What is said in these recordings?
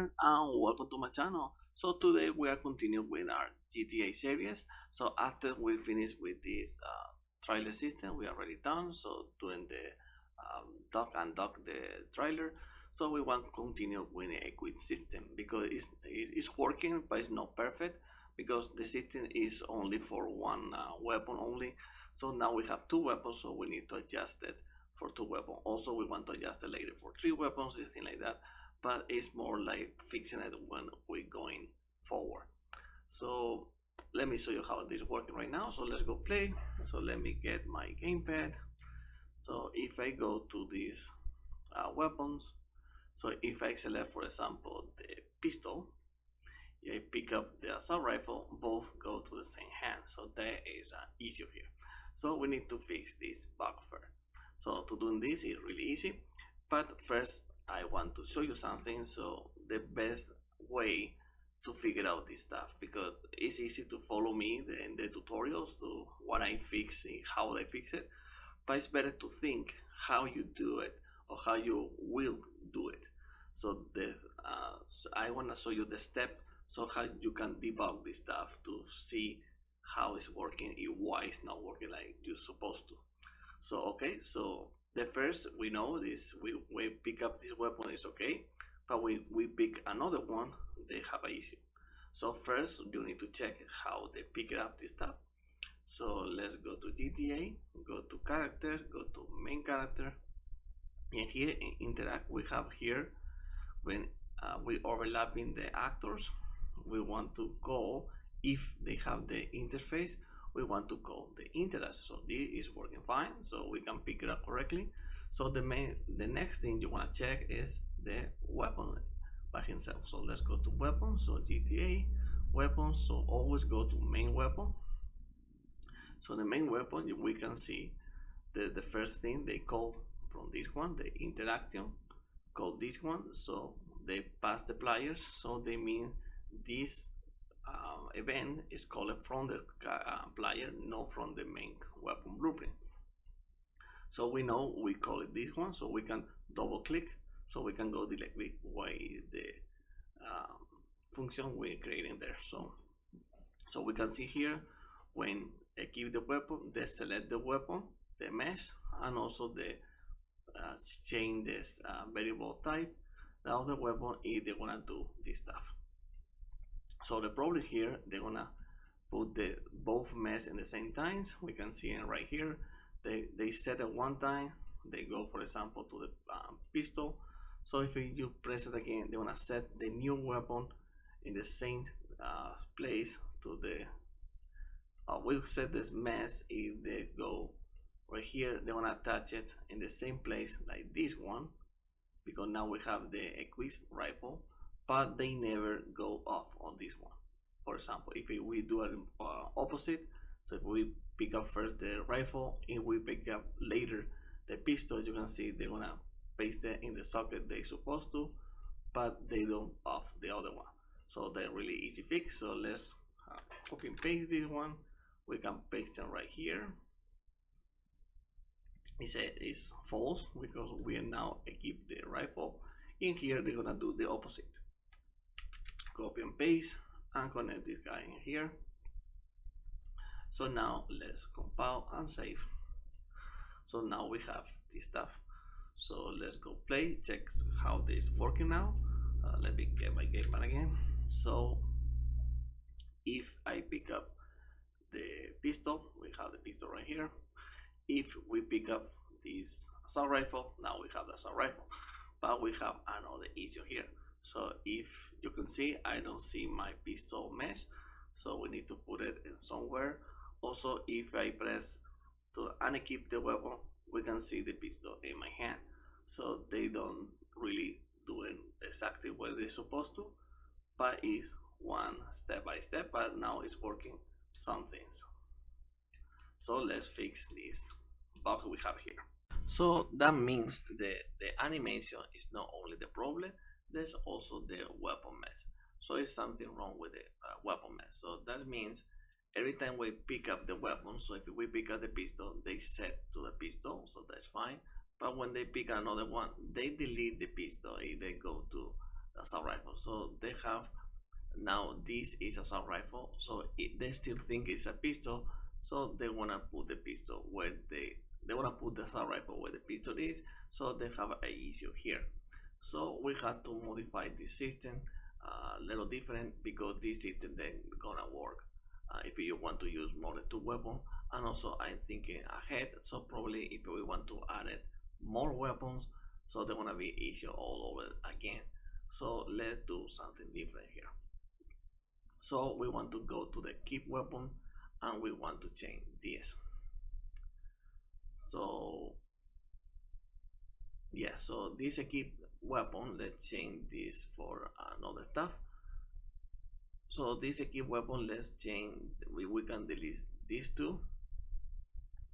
friends, and welcome to my channel. So today we are continuing with our GTA series. So after we finish with this trailer system, we are already done. So doing the dock and dock the trailer. So we want to continue with a quick system because it's working, but it's not perfect because the system is only for one weapon only. So now we have two weapons, so we need to adjust it for two weapons. Also, we want to adjust it later for three weapons, anything like that. But it's more like fixing it when we're going forward. So let me show you how this is working right now. So let's go play. So let me get my gamepad. So if I go to these weapons, so if I select, for example, the pistol, I pick up the assault rifle, both go to the same hand. So that is an issue here. So we need to fix this bug first. So to do this is really easy, but first I want to show you something. So the best way to figure out this stuff, because it's easy to follow me in the tutorials to what I fix and how I fix it, but it's better to think how you do it or how you will do it. So this I want to show you the step, so how you can debug this stuff to see how it's working and why it's not working like you're supposed to. So okay, so the first we know this, we pick up this weapon is okay, but we pick another one, they have an issue. So first you need to check how they pick up this stuff. So let's go to GTA, go to character, go to main character, and here in interact we have here when we overlapping the actors, we want to go, if they have the interface, we want to call the interact. So this is working fine, so we can pick it up correctly. So the next thing you want to check is the weapon by himself. So let's go to weapon, so GTA weapons, so always go to main weapon. So the main weapon, we can see the first thing they call from this one, the interaction, call this one, so they pass the players, so they mean this event is called from the player, not from the main weapon blueprint. So we know we call it this one, so we can double click, so we can go directly why the function we're creating there. So we can see here when I give the weapon, they select the weapon, the mesh, and also the change this variable type. Now the weapon is they wanna do this stuff. So the problem here, they're gonna put the both mesh in the same times. We can see it right here. They set it one time. They go, for example, to the pistol. So if you press it again, they wanna set the new weapon in the same place to the. We'll set this mesh if they go right here. They wanna attach it in the same place like this one, because now we have the equipped rifle, but they never go off on this one. For example, if we do an opposite, so if we pick up first the rifle and we pick up later the pistol, you can see they're gonna paste it in the socket they supposed to, but they don't off the other one. So they're really easy fix. So let's copy and paste this one. We can paste it right here. It said it's false because we are now equipped the rifle. In here they're gonna do the opposite. Copy and paste and connect this guy in here. So now let's compile and save. So now we have this stuff. So let's go play, check how this is working now. Let me get my gamepad again. So if I pick up the pistol, we have the pistol right here. If we pick up this assault rifle, now we have the assault rifle, but we have another issue here. So if you can see, I don't see my pistol mesh, so we need to put it in somewhere. Also, if I press to unequip the weapon, we can see the pistol in my hand. So they don't really do it exactly what they're supposed to, but it's one step by step, but now it's working some things. So let's fix this bug we have here. So that means the animation is not only the problem, there's also the weapon mesh. So it's something wrong with the weapon mesh. So that means every time we pick up the weapon, so if we pick up the pistol, they set to the pistol, so that's fine. But when they pick another one, they delete the pistol if they go to assault rifle. So they have now this is assault rifle, so they still think it's a pistol, so they want to put the pistol where they want to put the assault rifle where the pistol is, so they have an issue here. So we had to modify this system a little different, because this system then gonna work if you want to use more than two weapons. And also I'm thinking ahead, so probably if we want to add it more weapons, so they're gonna be issue all over again. So let's do something different here. So we want to go to the keep weapon and we want to change this. So yeah, so this keep weapon, let's change this for another stuff. So this keep weapon, let's change, we can delete these two.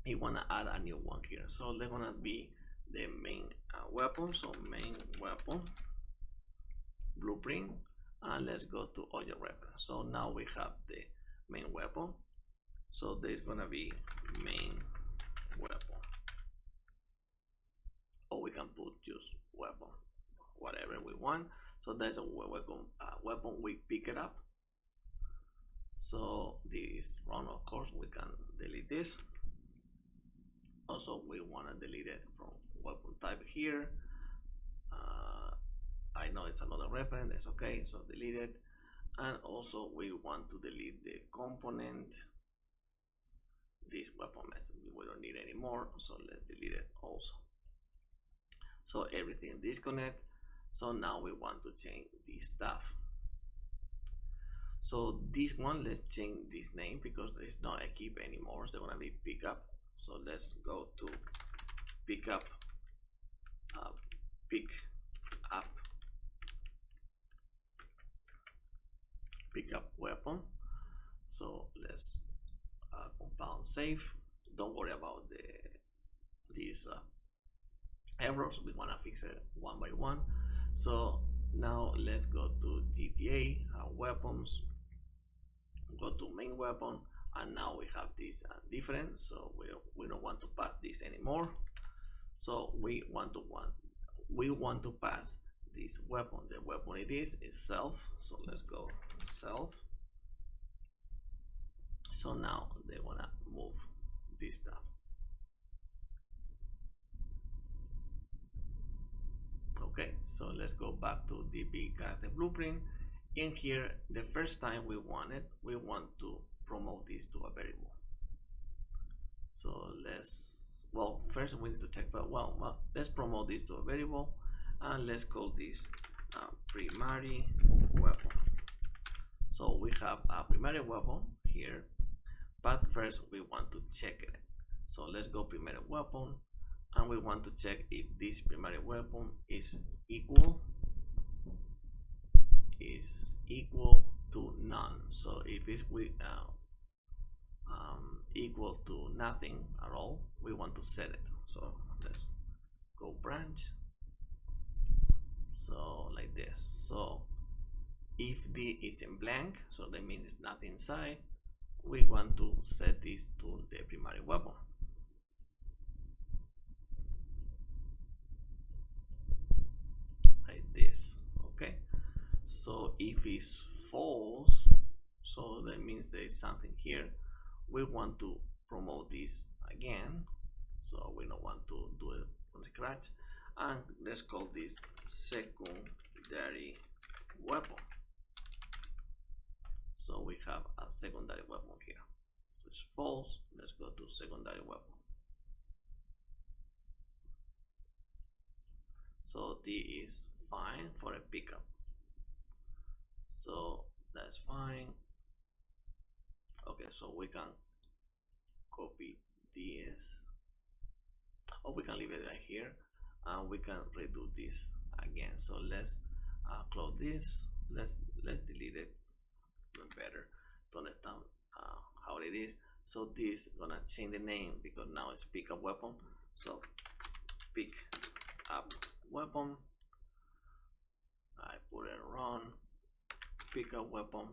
We want to add a new one here, so they're gonna be the main weapon. So main weapon blueprint, and let's go to object reference. So now we have the main weapon, so there's gonna be main weapon, or we can put just weapon, whatever we want. So that's a weapon we pick it up. So this run, of course we can delete this. Also we want to delete it from weapon type here. I know it's another reference, that's okay, so delete it. And also we want to delete the component, this weapon method we don't need anymore, so let's delete it also. So everything disconnect. So now we want to change this stuff. So this one, let's change this name because there is not a keep anymore, so they're gonna be pickup. So let's go to pickup, pick up weapon. So let's compound save. Don't worry about these errors, we want to fix it one by one. So now let's go to GTA weapons, go to main weapon, and now we have this different, so we don't want to pass this anymore. So we want to pass this weapon. The weapon it is self, so let's go self. So now they want to move this stuff. Okay, so let's go back to DB character blueprint. In here, the first time we want to promote this to a variable. So first we need to check, but let's promote this to a variable, and let's call this primary weapon. So we have a primary weapon here, but first we want to check it. So let's go primary weapon, and we want to check if this primary weapon is equal to none. So if it's equal to nothing at all, we want to set it. So let's go branch, so like this. So if D is in blank, so that means there's nothing inside, we want to set this to the primary weapon. Like this, okay? So if it's false, so that means there is something here. We want to promote this again, so we don't want to do it from scratch, and let's call this secondary weapon. So we have a secondary weapon here, so it's false. Let's go to secondary weapon. So D is fine for a pickup, so that's fine. Okay, so we can copy this, or we can leave it right here, and we can redo this again. So let's close this. Let's delete it better to understand how it is. So this is gonna change the name because now it's pick up weapon. So pick up weapon. I put it run pick up weapon,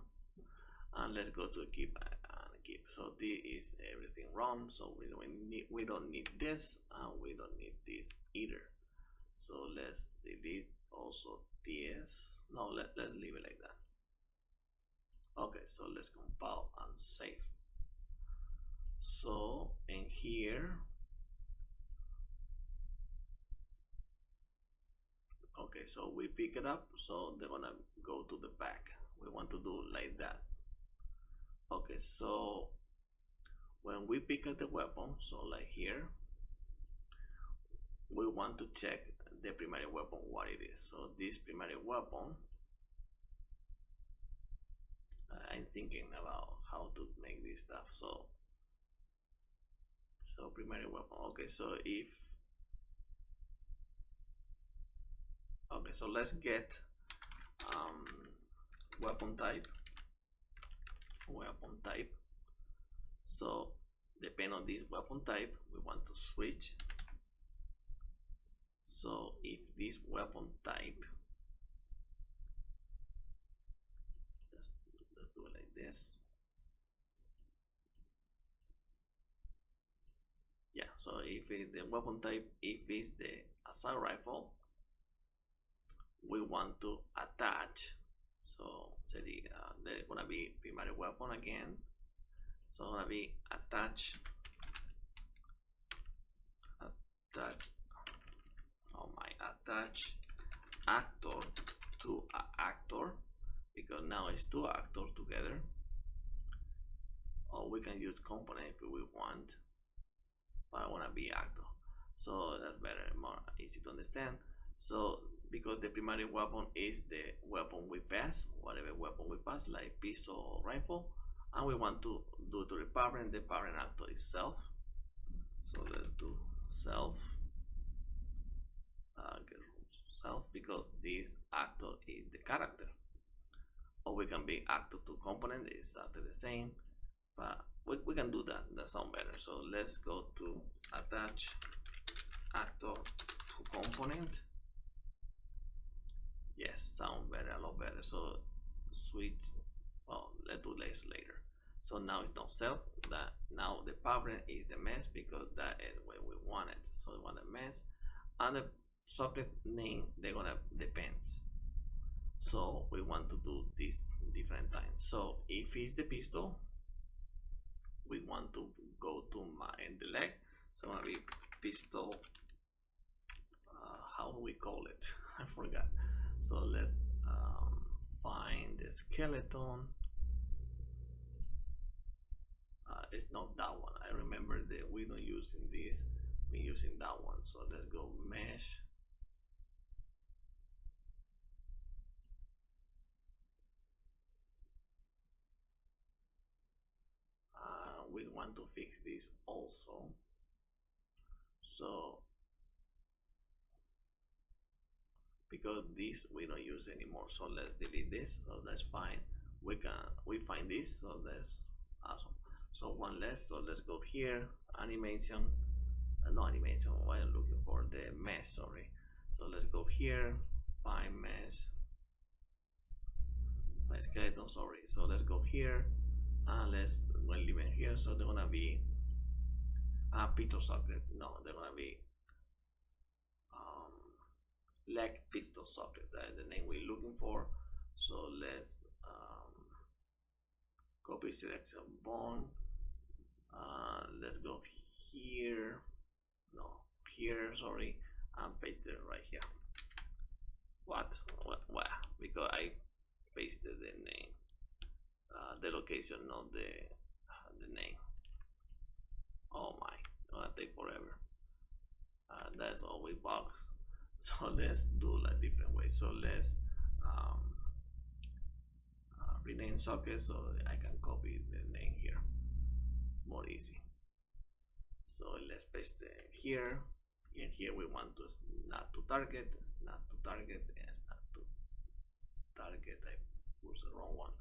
and let's go to keep and keep. So this is everything wrong, so we don't need this, and we don't need this either. So let's delete also this. No, let's leave it like that. Okay, so let's compile and save. So in here, okay, so we pick it up, so they're gonna go to the back. We want to do like that. Okay, so when we pick up the weapon, so like here, we want to check the primary weapon, what it is. So this primary weapon, I'm thinking about how to make this stuff. So primary weapon. Okay, so if okay, so let's get weapon type. So depending on this weapon type, we want to switch. So if this weapon type, let's do it like this. Yeah, so if it, the weapon type, if it's the assault rifle, we want to attach. So there's gonna be primary weapon again. So it's gonna be attach. Oh my, attach actor to actor, because now it's two actors together. Or we can use component if we want, but I wanna be actor. So that's better, more easy to understand. So because the primary weapon is the weapon we pass, whatever weapon we pass, like pistol or rifle, and we want to do to the parent actor is self. So let's do self, because this actor is the character. Or we can be actor to component, it's exactly the same, but we can do that. That sounds better. So let's go to attach actor to component. Yes, sound better, a lot better. So switch. Well, let's do this later. So now it's not self. That now the parent is the mesh, because that is where we want it. So we want a mesh, and the socket name they're gonna depend. So we want to do this different times. So if it's the pistol, we want to go to the leg. So gonna be pistol. How do we call it? I forgot. So let's find the skeleton. It's not that one. I remember that we don't using this. We're using that one. So let's go mesh. We want to fix this also. So because this we don't use anymore, so let's delete this. So that's fine. We find this, so that's awesome. So one less. So let's go here, animation. No animation. What I'm looking for, the mesh. Sorry. So let's go here, find mesh. My skeleton. Sorry. So let's go here, and let's leave it here. So they're gonna be pistol socket. No, they're gonna be leg pistol socket. That is the name we're looking for. So let's copy selection bone. Let's go here. No, here. Sorry, and paste it right here. What? Because I pasted the name, the location, not the name. Oh my, gonna take forever. That's always bugs. So let's do a different way. So let's rename socket, so I can copy the name here. More easy. So let's paste it here. And here we want to not to target, not to target, yes, not to target. I pushed the wrong one.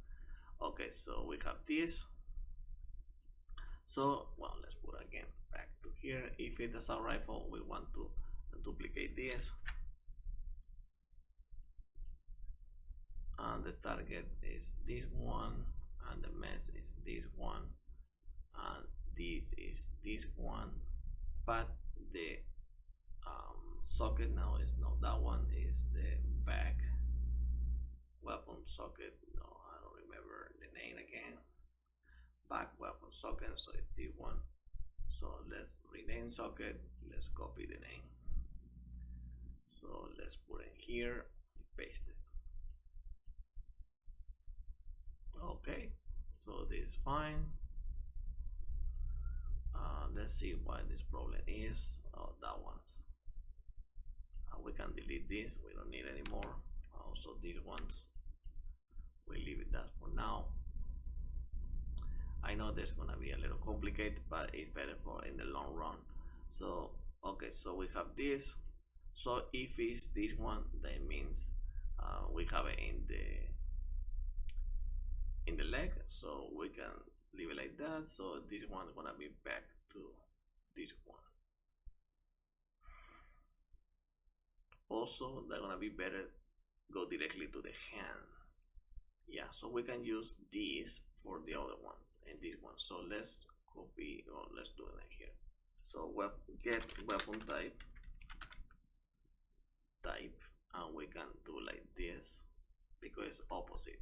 Okay, so we have this. So well, let's put again back to here. If it is a rifle, we want to duplicate this, and the target is this one, and the mesh is this one, and this is this one, but the socket now is not that one, is the back. weapon socket. No, I don't remember the name again. Back weapon socket, so it's this one. So let's rename socket, let's copy the name. So let's put it here, paste it. Okay, so this is fine. Let's see what this problem is. Oh, that one's. We can delete this, we don't need anymore. Also these ones, we leave it that for now. I know there's gonna be a little complicated, but it's better for in the long run. So okay, so we have this. So if it's this one, that means we have it in the leg, so we can leave it like that. So this one gonna be back to this one. Also, they're gonna be better go directly to the hand. Yeah, so we can use this for the other one and this one. So let's copy, or let's do it here. So get weapon type, and we can do like this because it's opposite.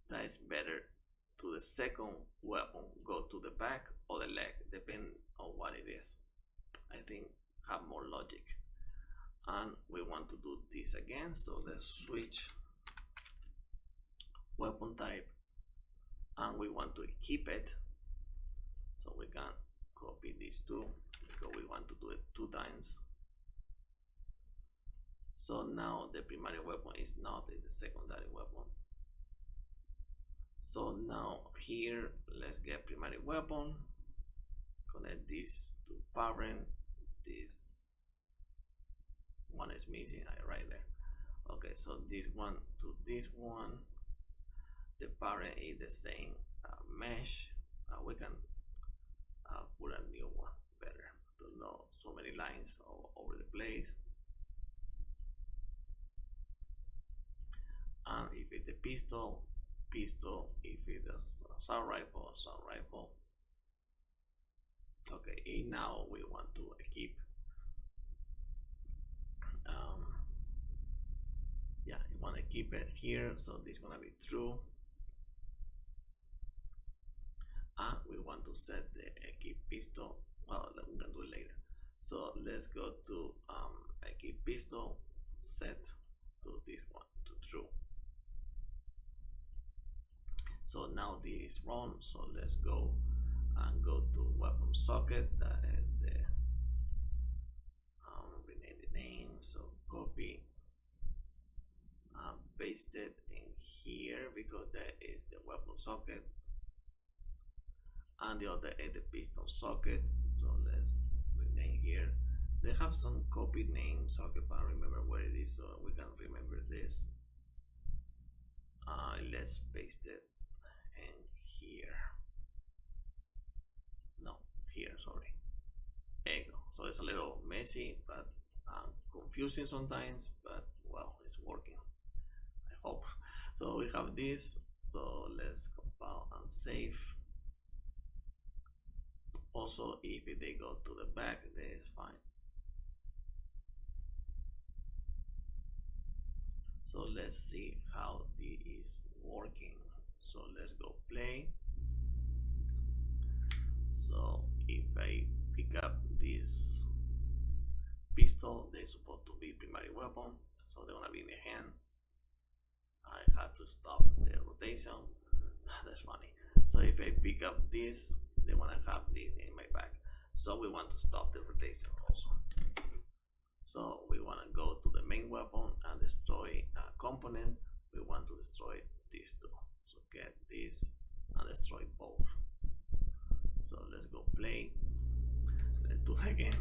That is better to the second weapon, go to the back or the leg, depending on what it is. I think have more logic. And we want to do this again, so let's switch weapon type, and we want to keep it, so we can copy these two because we want to do it 2 times. So now the primary weapon is not in the secondary weapon. So now here let's get primary weapon, connect this to parent, this one is missing right there. Okay, so this one to this one, the parent is the same mesh. We can put a new one better to know so many lines all over the place. And if it's a pistol, if it's a assault rifle. Okay, and now we want to keep yeah, you want to keep it here, so this is gonna be true. And we want to set the keep pistol. Well, we can do it later. So let's go to keep pistol, set to this one to true. So now this is wrong, so let's go and go to weapon socket, that is the rename the name, so copy and paste it in here because that is the weapon socket, and the other is the piston socket. So let's rename here. They have some copied name socket, but I remember where it is, so we can remember this. Let's paste it in here. No, here, sorry. There you go. So it's a little messy, but confusing sometimes, but well, it's working, I hope. So we have this, so let's compile and save. Also, if they go to the back, that is fine. So let's see how this is working. So let's go play. So if I pick up this pistol, they're supposed to be primary weapon, so they're gonna be in the hand. I have to stop the rotation. That's funny. So if I pick up this, they wanna have this in my back. So we want to stop the rotation also. So we wanna go to the main weapon and destroy a component. We want to destroy these two. So get this and destroy both. So let's go play. Let's do it again.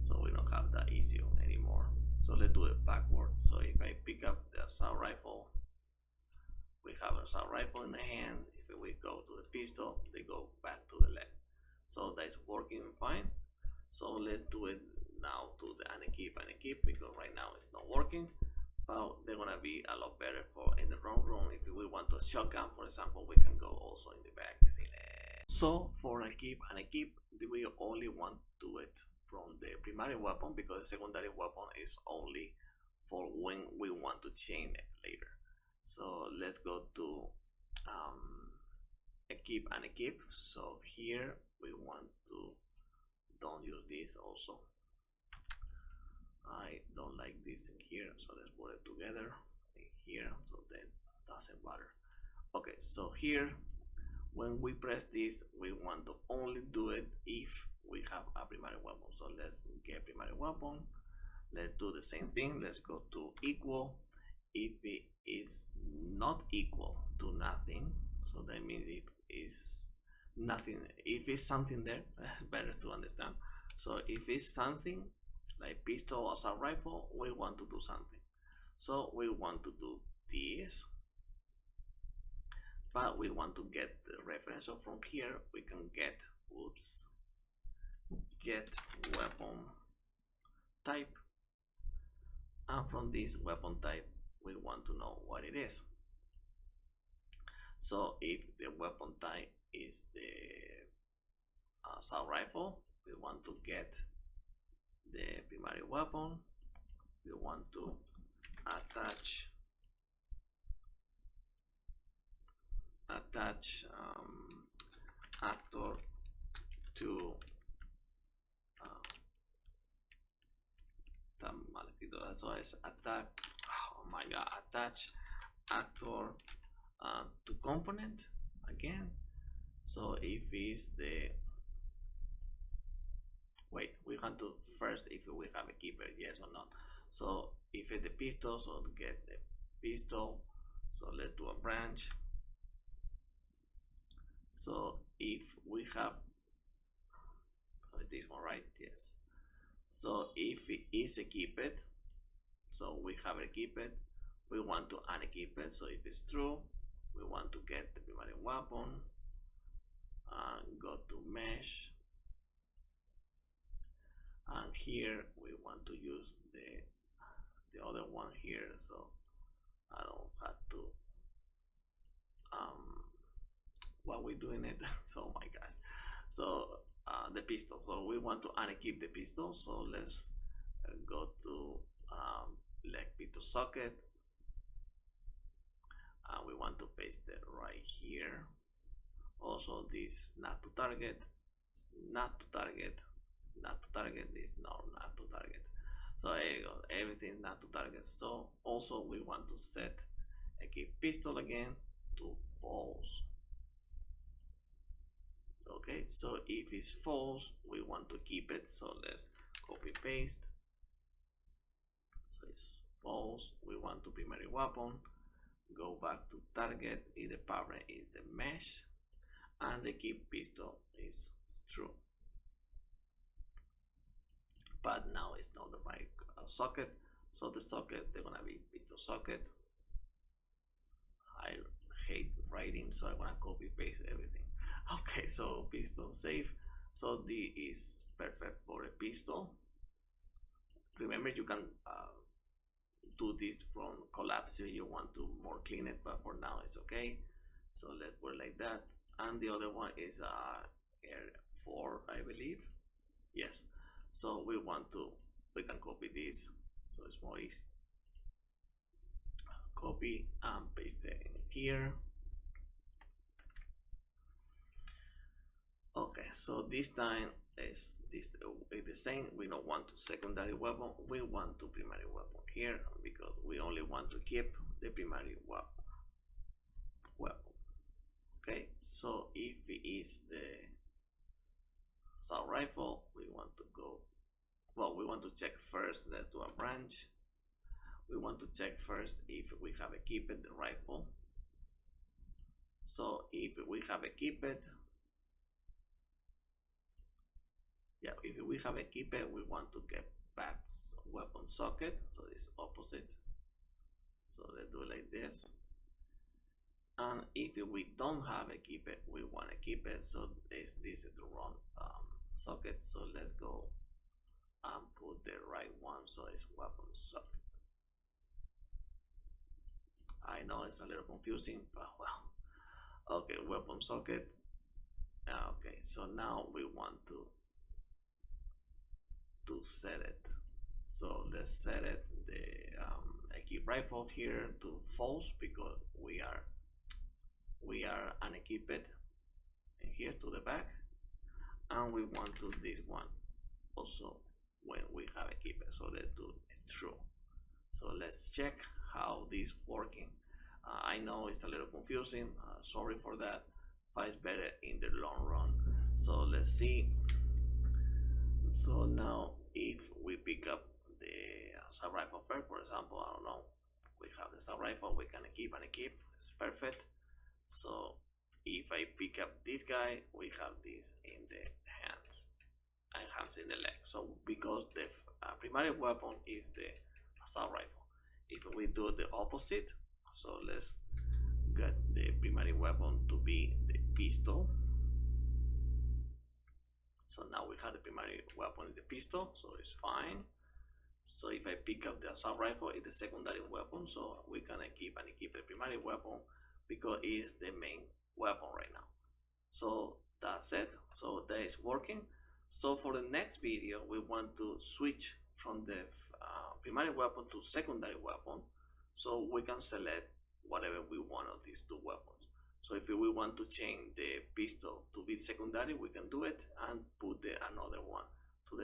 So we don't have that issue anymore. So let's do it backward. So if I pick up the assault rifle, we have an assault rifle in the hand. If we go to the pistol, they go back to the leg. So that's working fine. So let's do it now to the unequip because right now it's not working. But they're gonna be a lot better for in the long run. If we want a shotgun, for example, we can go also in the back. So for unequip, we only want to do it from the primary weapon because the secondary weapon is only for when we want to chain it later. So let's go to equip and equip. So here we want to don't use this also. I don't like this in here, so let's put it together in here, so then doesn't matter. Okay, so here when we press this, we want to only do it if we have a primary weapon. So let's get primary weapon. Let's do the same thing. Let's go to equal. If it is not equal to nothing, so that means it is nothing. If it's something there, better to understand. So if it's something like pistol or assault rifle, we want to do something. So we want to do this, but we want to get the reference. So from here we can get get weapon type, and from this weapon type we want to know what it is. So if the weapon type is the assault rifle, we want to get the primary weapon. We want to attach actor to so it's attach actor to component again. So if it's the we want to first if we have a keeper, yes or not. So if it's the pistol, so get the pistol. So let's do a branch. So if we have this one, right? Yes. So if it is equipped, so we have equipped, we want to unequip it. So if it's true, we want to get the primary weapon and go to mesh, and here we want to use the other one here, so I don't have to while we're doing it. So my gosh, so the pistol, so we want to unequip the pistol. So let's go to like pistol socket, and we want to paste it right here. Also this not to target, not to target, not to target, this no, not to target. So there you go, everything not to target. So also we want to set equip pistol again to false. Okay, so if it's false, we want to keep it. So let's copy paste. So it's false. We want to primary weapon. Go back to target. If the parent is the mesh, and the keep pistol is true. But now it's not the right socket. So the socket they're gonna be pistol socket. I hate writing, so I'm gonna copy paste everything. Okay, so pistol safe. So this is perfect for a pistol. Remember, you can do this from collapse if you want to more clean it, but for now it's okay. So let's put it like that. And the other one is Air 4, I believe. Yes. So we can copy this, so it's more easy. Copy and paste it in here. Okay, so this time is the same. We don't want to secondary weapon, we want to primary weapon here, because we only want to keep the primary weapon. Okay, so if it is the assault rifle, we want to go, well, we want to check first. Let's do a branch. We want to check first if we have equipped the rifle. So if we have equipped, yeah, if we have equipped, we want to get back weapon socket, so it's opposite. So let's do it like this. And if we don't have equipped, we want to keep it. So this is the wrong socket. So let's go and put the right one. So it's weapon socket. I know it's a little confusing, but well, okay, weapon socket. Okay, so now we want to set it. So let's set it the unequip rifle here to false because we are unequipped here to the back, and we want to this one also when we have equipped. So let's do true. So let's check how this working. I know it's a little confusing, sorry for that, but it's better in the long run. So let's see. So now if we pick up the sub rifle first, for example, I don't know, we have the sub rifle, we can equip and equip, it's perfect. So if I pick up this guy, we have this in the hands and hands in the leg. So because the primary weapon is the assault rifle. If we do the opposite, so let's get the primary weapon to be the pistol. So now we have the primary weapon in the pistol, so it's fine. So if I pick up the assault rifle, it's the secondary weapon, so we can equip and equip the primary weapon because it's the main weapon right now. So that's it. So that is working. So for the next video, we want to switch from the primary weapon to secondary weapon, so we can select whatever we want of these two weapons. So if we want to change the pistol to be secondary, we can do it and put another one to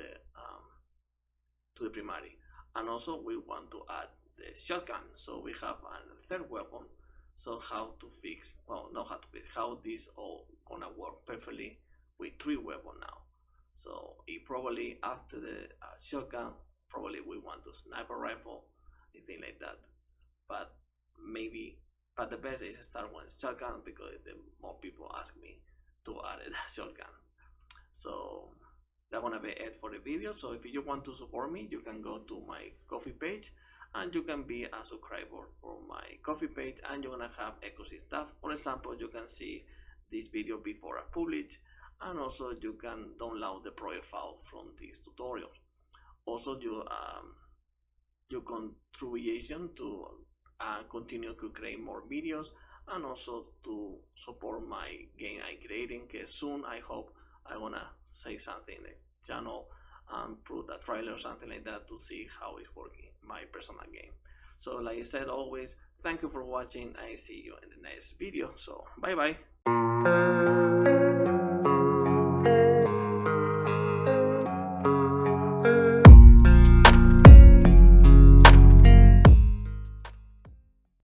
the primary. And also we want to add the shotgun, so we have a third weapon. So how to fix, well, not how to fix, how this all gonna work perfectly with three weapons now. So it probably after the shotgun, probably we want to sniper rifle, anything like that. But maybe, but the best is start with shotgun because the more people ask me to add a shotgun. So that's gonna be it for the video. So if you want to support me, you can go to my Coffee page and you can be a subscriber for my Coffee page, and you're gonna have exclusive stuff. For example, you can see this video before I publish, and also you can download the project file from this tutorial. Also, you contribution to continue to create more videos, and also to support my game I creating, because soon I hope I wanna say something in the channel and prove a trailer or something like that to see how it's working my personal game. So like I said, always thank you for watching. I see you in the next video, so bye bye.